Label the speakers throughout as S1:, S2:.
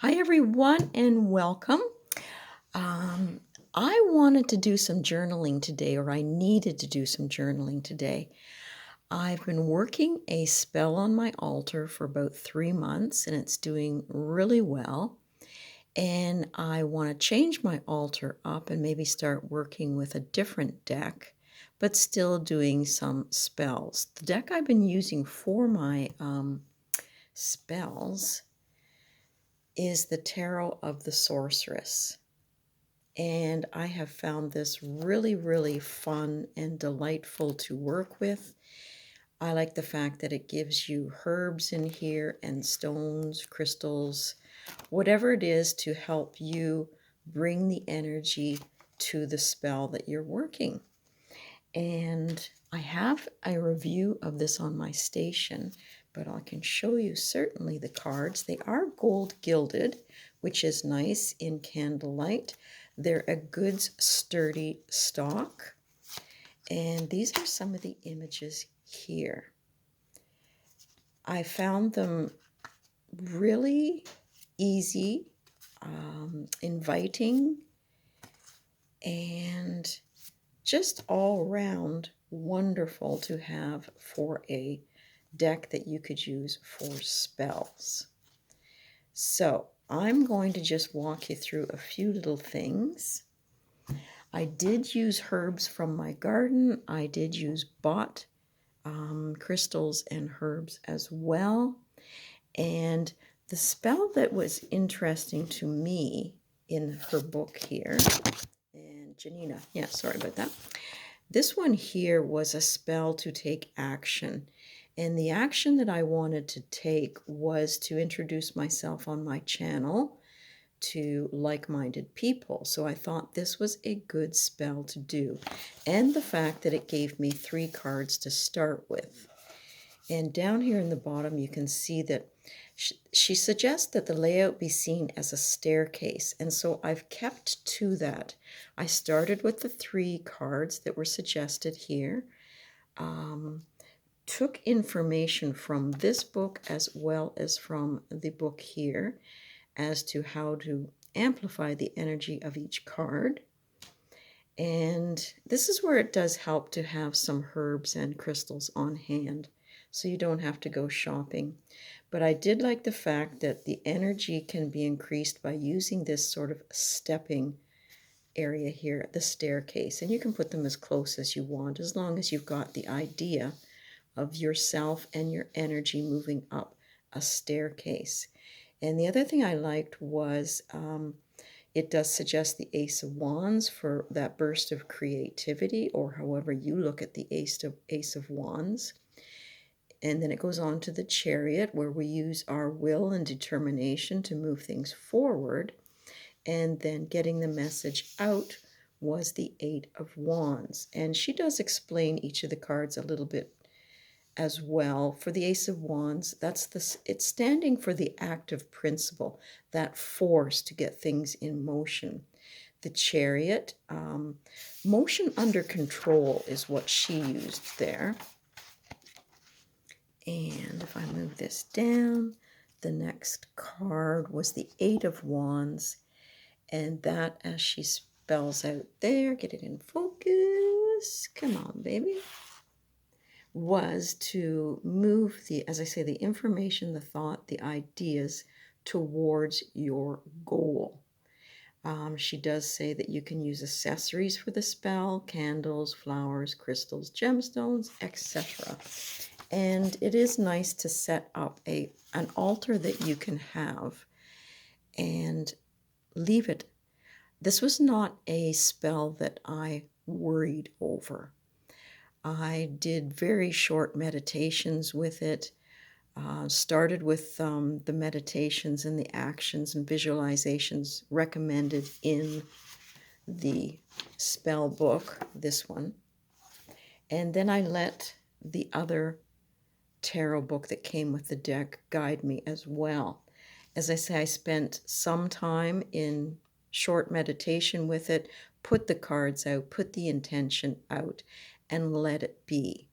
S1: Hi, everyone, and welcome. Um, I wanted to do some journaling today, or I needed to do some journaling today. I've been working a spell on my altar for about 3 months, and it's doing really well. And I want to change my altar up and maybe start working with a different deck, but still doing some spells. The deck I've been using for my spells is the Tarot of the Sorceress. And I have found this really, really fun and delightful to work with. I like the fact that it gives you herbs in here and stones, crystals, whatever it is to help you bring the energy to the spell that you're working. And I have a review of this on my station, but I can show you certainly the cards. They are gold gilded, which is nice in candlelight. They're a good sturdy stock. And these are some of the images here. I found them really easy, inviting, and just all round wonderful to have for a deck that you could use for spells. So I'm going to just walk you through a few little things. I did use herbs from my garden. I did use bought crystals and herbs as well. And the spell that was interesting to me in her book here, and Janina, yeah, sorry about that. This one here was a spell to take action. And the action that I wanted to take was to introduce myself on my channel to like-minded people. So I thought this was a good spell to do. And the fact that it gave me 3 cards to start with. And down here in the bottom, you can see that she suggests that the layout be seen as a staircase. And so I've kept to that. I started with the 3 cards that were suggested here, took information from this book as well as from the book here as to how to amplify the energy of each card. And this is where it does help to have some herbs and crystals on hand, so you don't have to go shopping. But I did like the fact that the energy can be increased by using this sort of stepping area here, the staircase. And you can put them as close as you want, as long as you've got the idea of yourself and your energy moving up a staircase. And the other thing I liked was it does suggest the Ace of Wands for that burst of creativity, or however you look at the Ace of Wands. And then it goes on to the Chariot, where we use our will and determination to move things forward. And then getting the message out was the Eight of Wands. And she does explain each of the cards a little bit as well. For the Ace of Wands, it's standing for the active principle, that force to get things in motion. The Chariot, motion under control is what she used there. And if I move this down, the next card was the Eight of Wands. And that, as she spells out there, get it in focus, come on, baby, was to move as I say, the information, the thought, the ideas towards your goal. She does say that you can use accessories for the spell, candles, flowers, crystals, gemstones, etc. And it is nice to set up an altar that you can have and leave it. This was not a spell that I worried over. I did very short meditations with it, started with the meditations and the actions and visualizations recommended in the spell book, this one. And then I let the other tarot book that came with the deck guide me as well. As I say, I spent some time in short meditation with it, put the cards out, put the intention out, and let it be.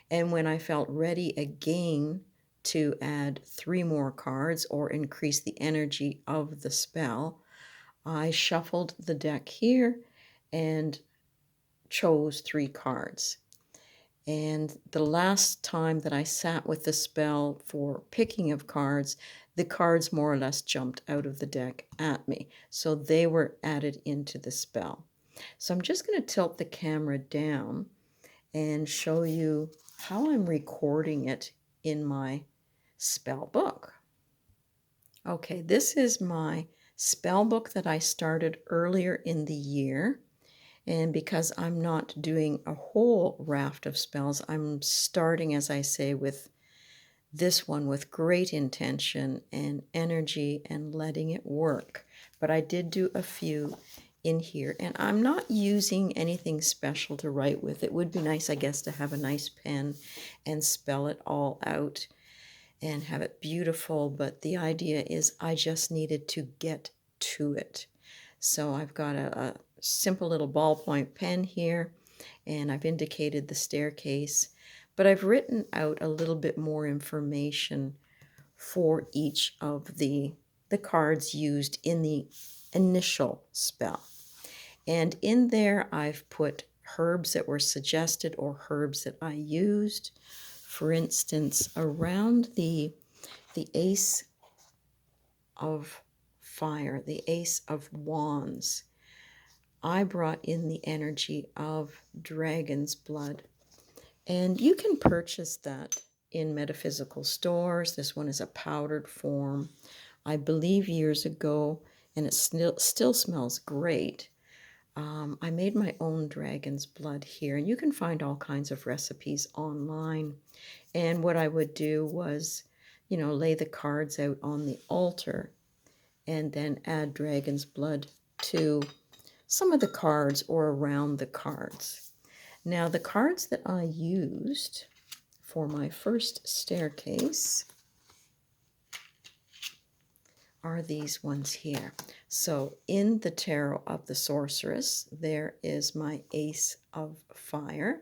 S1: And when I felt ready again to add 3 more cards or increase the energy of the spell, I shuffled the deck here and chose 3 cards. And the last time that I sat with the spell for picking of cards, the cards more or less jumped out of the deck at me. So they were added into the spell. So I'm just going to tilt the camera down and show you how I'm recording it in my spell book. Okay, this is my spell book that I started earlier in the year. And because I'm not doing a whole raft of spells, I'm starting, as I say, with this one with great intention and energy and letting it work. But I did do a few in here, and I'm not using anything special to write with. It would be nice, I guess, to have a nice pen and spell it all out and have it beautiful, but the idea is I just needed to get to it. So I've got a simple little ballpoint pen here, and I've indicated the staircase, but I've written out a little bit more information for each of the cards used in the initial spell. And in there I've put herbs that were suggested or herbs that I used. For instance, around the Ace of Fire, the Ace of Wands, I brought in the energy of dragon's blood. And you can purchase that in metaphysical stores. This one is a powdered form. I believe years ago, and it still smells great. I made my own dragon's blood here, and you can find all kinds of recipes online. And what I would do was, lay the cards out on the altar and then add dragon's blood to some of the cards or around the cards. Now, the cards that I used for my first staircase are these ones here. So in the Tarot of the Sorceress, there is my Ace of Fire,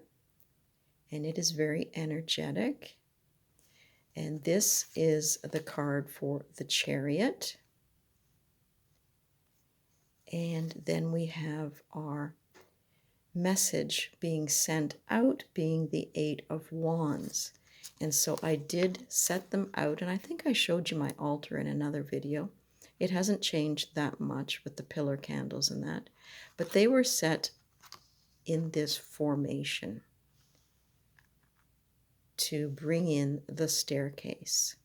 S1: and it is very energetic. And this is the card for the Chariot. And then we have our message being sent out being the Eight of Wands. And so I did set them out, and I think I showed you my altar in another video. It hasn't changed that much with the pillar candles and that, but they were set in this formation to bring in the staircase.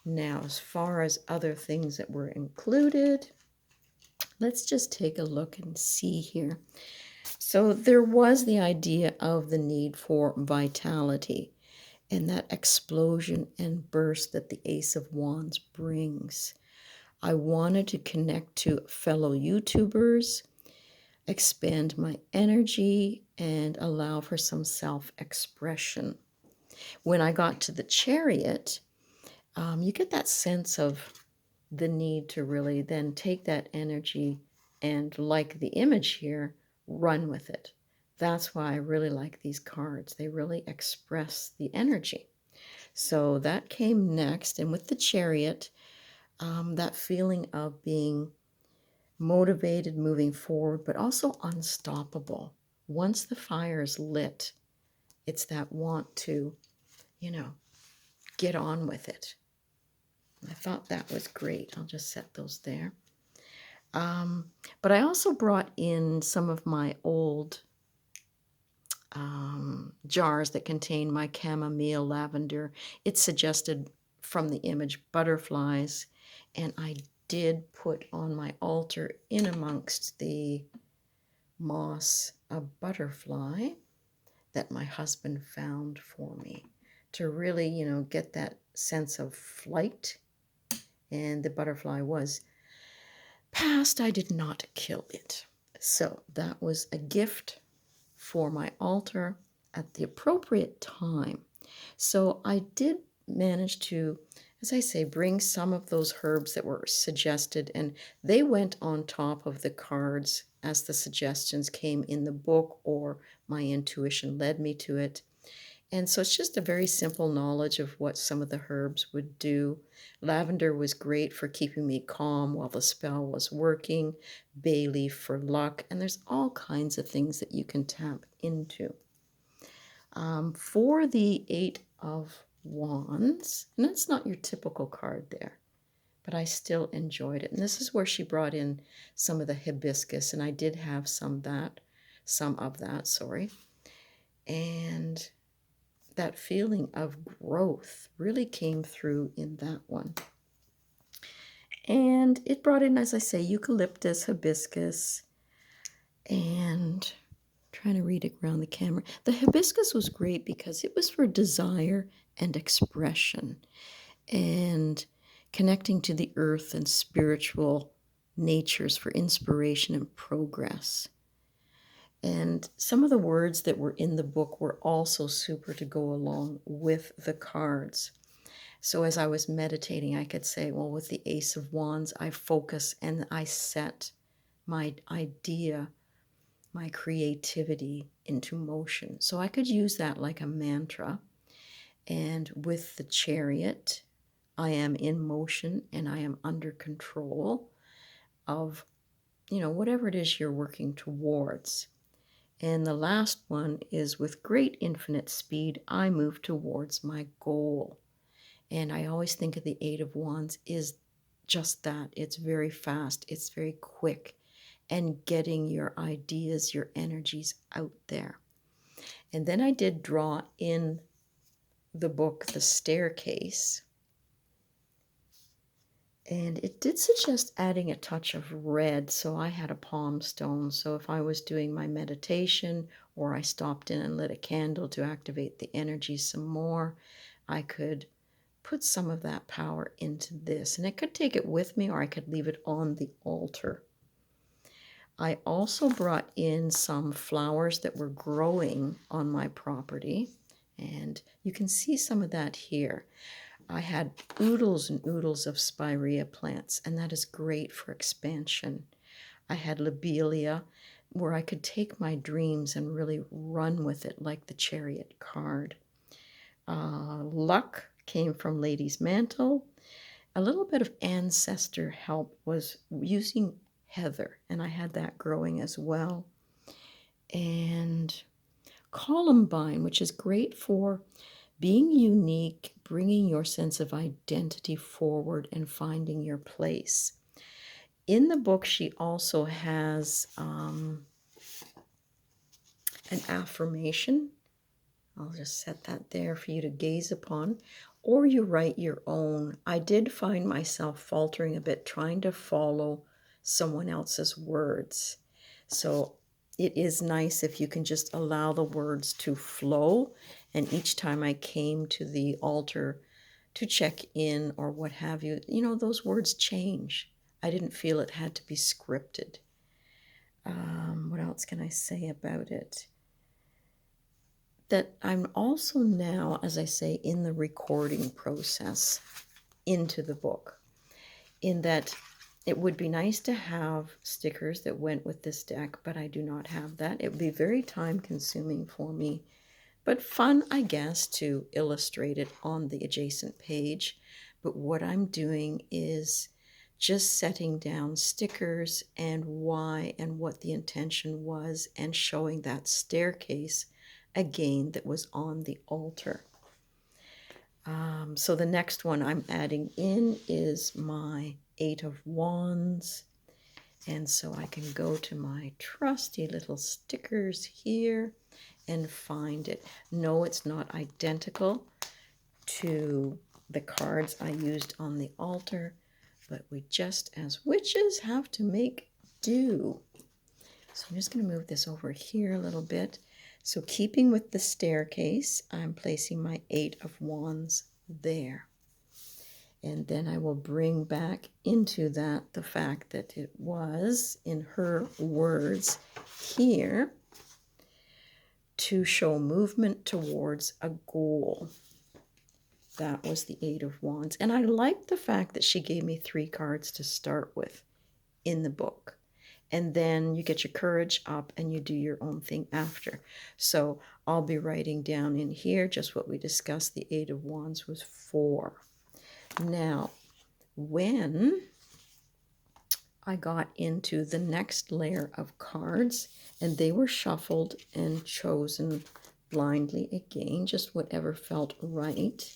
S1: Now, as far as other things that were included, let's just take a look and see here. So there was the idea of the need for vitality and that explosion and burst that the Ace of Wands brings. I wanted to connect to fellow YouTubers, expand my energy, and allow for some self-expression. When I got to the Chariot, you get that sense of the need to really then take that energy and, like the image here, run with it. That's why I really like these cards. They really express the energy. So that came next. And with the Chariot, that feeling of being motivated, moving forward, but also unstoppable. Once the fire is lit, it's that want to, get on with it. I thought that was great. I'll just set those there. But I also brought in some of my old jars that contain my chamomile lavender. It's suggested from the image butterflies, and I did put on my altar in amongst the moss a butterfly that my husband found for me to really, get that sense of flight. And the butterfly was passed. I did not kill it. So that was a gift for my altar at the appropriate time. So I did manage to, as I say, bring some of those herbs that were suggested, and they went on top of the cards as the suggestions came in the book or my intuition led me to it. And so it's just a very simple knowledge of what some of the herbs would do. Lavender was great for keeping me calm while the spell was working, bay leaf for luck, and there's all kinds of things that you can tap into. For the Eight of Wands, and that's not your typical card there, but I still enjoyed it. And this is where she brought in some of the hibiscus, and I did have some of that, sorry. And that feeling of growth really came through in that one. And it brought in, as I say, eucalyptus, hibiscus, and trying to read it around the camera. The hibiscus was great because it was for desire and expression and connecting to the earth and spiritual natures for inspiration and progress. And some of the words that were in the book were also super to go along with the cards. So as I was meditating, I could say, well, with the Ace of Wands, I focus and I set my idea, my creativity into motion. So I could use that like a mantra. And with the Chariot, I am in motion and I am under control of, whatever it is you're working towards. And the last one is with great infinite speed, I move towards my goal. And I always think of the Eight of Wands is just that. It's very fast. It's very quick. And getting your ideas, your energies out there. And then I did draw in the book, The Staircase. And it did suggest adding a touch of red, so I had a palm stone. So if I was doing my meditation or I stopped in and lit a candle to activate the energy some more, I could put some of that power into this. And I could take it with me or I could leave it on the altar. I also brought in some flowers that were growing on my property. And you can see some of that here. I had oodles and oodles of spirea plants, and that is great for expansion. I had lobelia, where I could take my dreams and really run with it like the Chariot card. Luck came from Lady's Mantle. A little bit of ancestor help was using heather, and I had that growing as well. And columbine, which is great for being unique, bringing your sense of identity forward and finding your place. In the book, she also has an affirmation. I'll just set that there for you to gaze upon, or you write your own. I did find myself faltering a bit trying to follow someone else's words. So it is nice if you can just allow the words to flow. And each time I came to the altar to check in or what have you, those words change. I didn't feel it had to be scripted. What else can I say about it? That I'm also now, as I say, in the recording process into the book, in that it would be nice to have stickers that went with this deck, but I do not have that. It would be very time consuming for me, but fun, I guess, to illustrate it on the adjacent page. But what I'm doing is just setting down stickers and why and what the intention was and showing that staircase again that was on the altar. So the next one I'm adding in is my Eight of Wands. And so I can go to my trusty little stickers here and find it. No, it's not identical to the cards I used on the altar, but we just, as witches, have to make do. So I'm just going to move this over here a little bit. So keeping with the staircase, I'm placing my Eight of Wands there. And then I will bring back into that the fact that it was, in her words here, to show movement towards a goal. That was the Eight of Wands. And I like the fact that she gave me 3 cards to start with in the book. and then you get your courage up and you do your own thing after. So I'll be writing down in here just what we discussed. The Eight of Wands was 4. Now, when I got into the next layer of cards, and they were shuffled and chosen blindly again, just whatever felt right.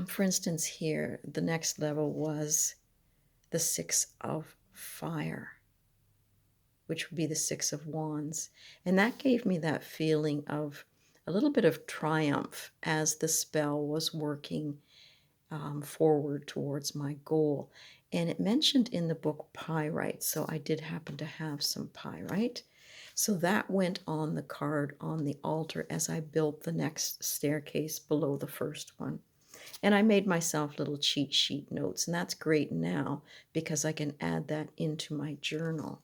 S1: For instance, here, the next level was the Six of Fire, which would be the Six of Wands. And that gave me that feeling of a little bit of triumph as the spell was working forward towards my goal. And it mentioned in the book pyrite, so I did happen to have some pyrite. So that went on the card on the altar as I built the next staircase below the first one. And I made myself little cheat sheet notes, and that's great now because I can add that into my journal.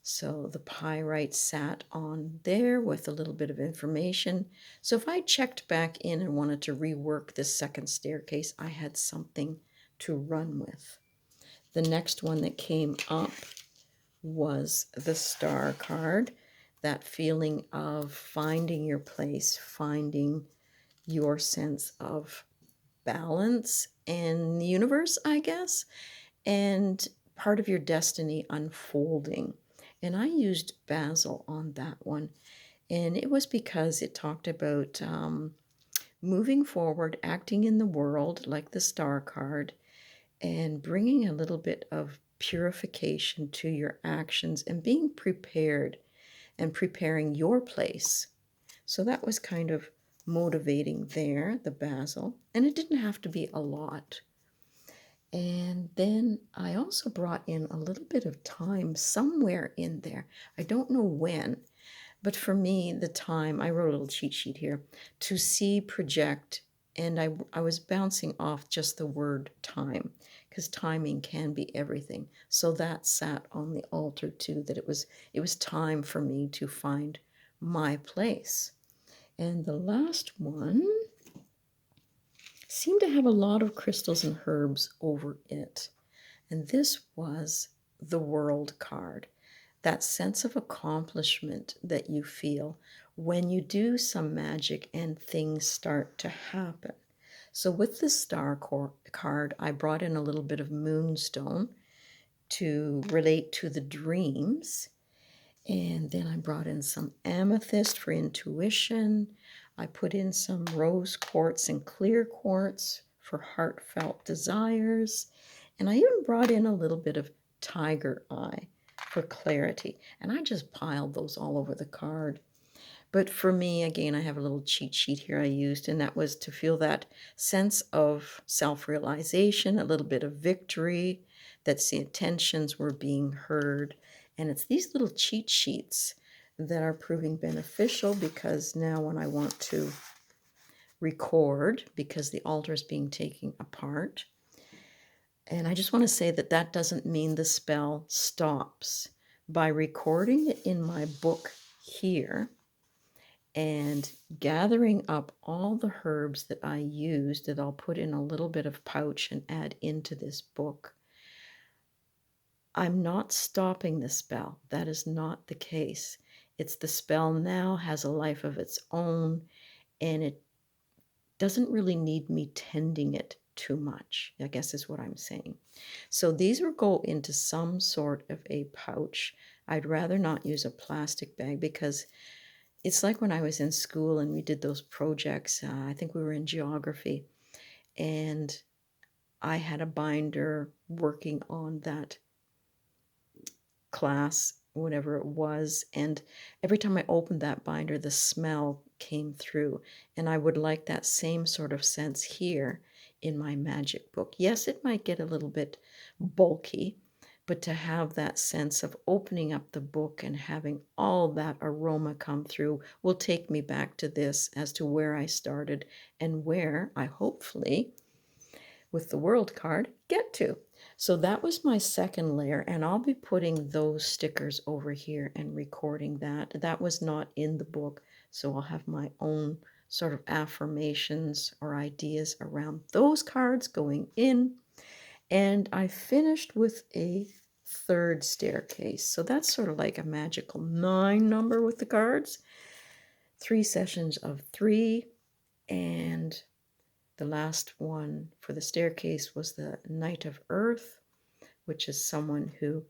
S1: So the pyrite sat on there with a little bit of information. So if I checked back in and wanted to rework this second staircase, I had something to run with. The next one that came up was the Star card, that feeling of finding your place, finding your sense of balance in the universe, I guess, and part of your destiny unfolding. And I used basil on that one. And it was because it talked about moving forward, acting in the world like the Star card, and bringing a little bit of purification to your actions and being prepared and preparing your place. So that was kind of motivating there, the basil. And it didn't have to be a lot. And then I also brought in a little bit of time somewhere in there. I don't know when, but for me, the time, I wrote a little cheat sheet here, to see, project, and I was bouncing off just the word time, because timing can be everything. So that sat on the altar too, that it was time for me to find my place. And the last one seemed to have a lot of crystals and herbs over it. And this was the World card, that sense of accomplishment that you feel when you do some magic and things start to happen. So with the Star card, I brought in a little bit of moonstone to relate to the dreams. And then I brought in some amethyst for intuition. I put in some rose quartz and clear quartz for heartfelt desires. And I even brought in a little bit of tiger eye for clarity. And I just piled those all over the card. But for me, again, I have a little cheat sheet here I used, and that was to feel that sense of self-realization, a little bit of victory, that the intentions were being heard. And it's these little cheat sheets that are proving beneficial, because now when I want to record, because the altar is being taken apart, and I just want to say that that doesn't mean the spell stops. By recording it in my book here and gathering up all the herbs that I used, that I'll put in a little bit of pouch and add into this book, I'm not stopping the spell. That is not the case. It's the spell now has a life of its own, and it doesn't really need me tending it too much, I guess is what I'm saying. So these will go into some sort of a pouch. I'd rather not use a plastic bag, because it's like when I was in school and we did those projects. I think we were in geography, and I had a binder working on that class, whatever it was, and every time I opened that binder, the smell came through. And I would like that same sort of sense here in my magic book. Yes, it might get a little bit bulky, but to have that sense of opening up the book and having all that aroma come through will take me back to this as to where I started and where I hopefully, with the World card, get to. So that was my second layer, and I'll be putting those stickers over here and recording that. That was not in the book, so I'll have my own sort of affirmations or ideas around those cards going in. And I finished with a third staircase. So that's sort of like a magical 9 number with the cards. 3 sessions of 3, and the last one for the staircase was the Knight of Earth, which is someone who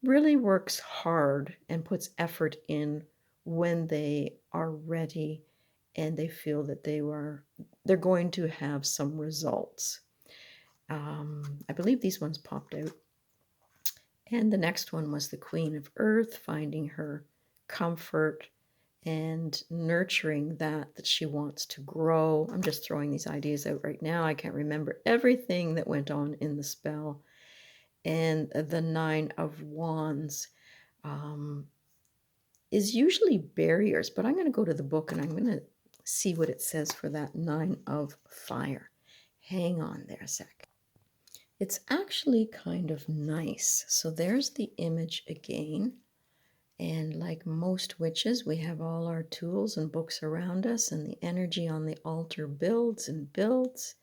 S1: really works hard and puts effort in when they are ready and they feel that they're going to have some results. I believe these ones popped out. And the next one was the Queen of Earth, finding her comfort and nurturing that she wants to grow. I'm just throwing these ideas out right now. I can't remember everything that went on in the spell. And the Nine of Wands is usually barriers, but I'm going to go to the book and I'm going to see what it says for that Nine of Fire. Hang on there a sec. It's actually kind of nice. So there's the image again. And like most witches, we have all our tools and books around us, and the energy on the altar builds and builds.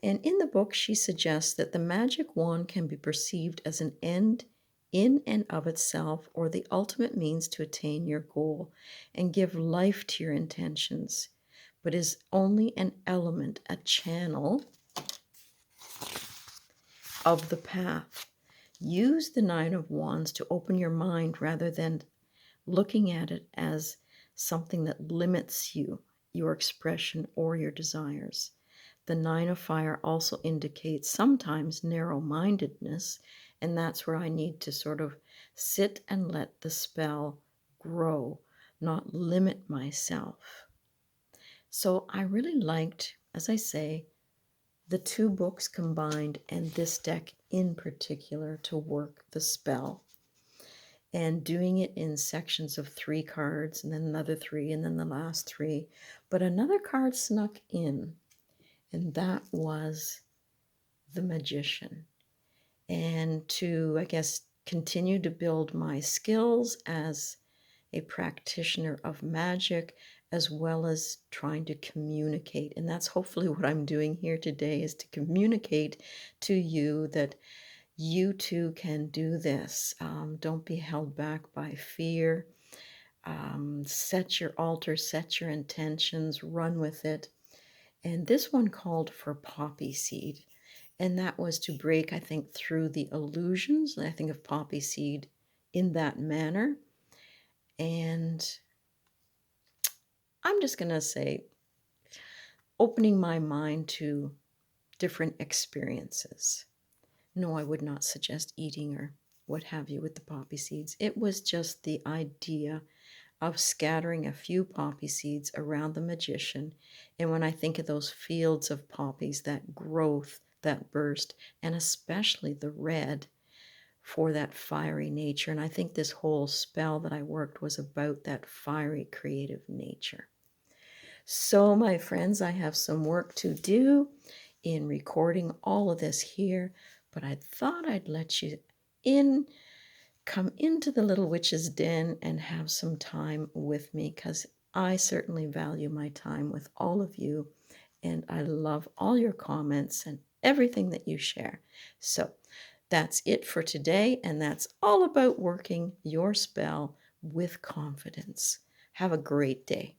S1: And in the book, she suggests that the magic wand can be perceived as an end in and of itself, or the ultimate means to attain your goal and give life to your intentions, but is only an element, a channel of the path. Use the Nine of Wands to open your mind rather than looking at it as something that limits you, your expression, or your desires. The Nine of Fire also indicates sometimes narrow-mindedness, and that's where I need to sort of sit and let the spell grow, not limit myself. So I really liked, as I say, the 2 books combined and this deck in particular to work the spell. And doing it in sections of 3 cards, and then another 3, and then the last 3. But another card snuck in, and that was the Magician. And to, I guess, continue to build my skills as a practitioner of magic, as well as trying to communicate. And that's hopefully what I'm doing here today, is to communicate to you that you too can do this. Don't be held back by fear. Set your altar, set your intentions, run with it. And this one called for poppy seed. And that was to break, I think, through the illusions. I think of poppy seed in that manner. And I'm just going to say, opening my mind to different experiences. No, I would not suggest eating or what have you with the poppy seeds. It was just the idea of scattering a few poppy seeds around the Magician. And when I think of those fields of poppies, that growth, that burst, and especially the red for that fiery nature. And I think this whole spell that I worked was about that fiery creative nature. So, my friends, I have some work to do in recording all of this here, but I thought I'd let you come into the Little Witch's Den and have some time with me, because I certainly value my time with all of you, and I love all your comments and everything that you share. So that's it for today, and that's all about working your spell with confidence. Have a great day.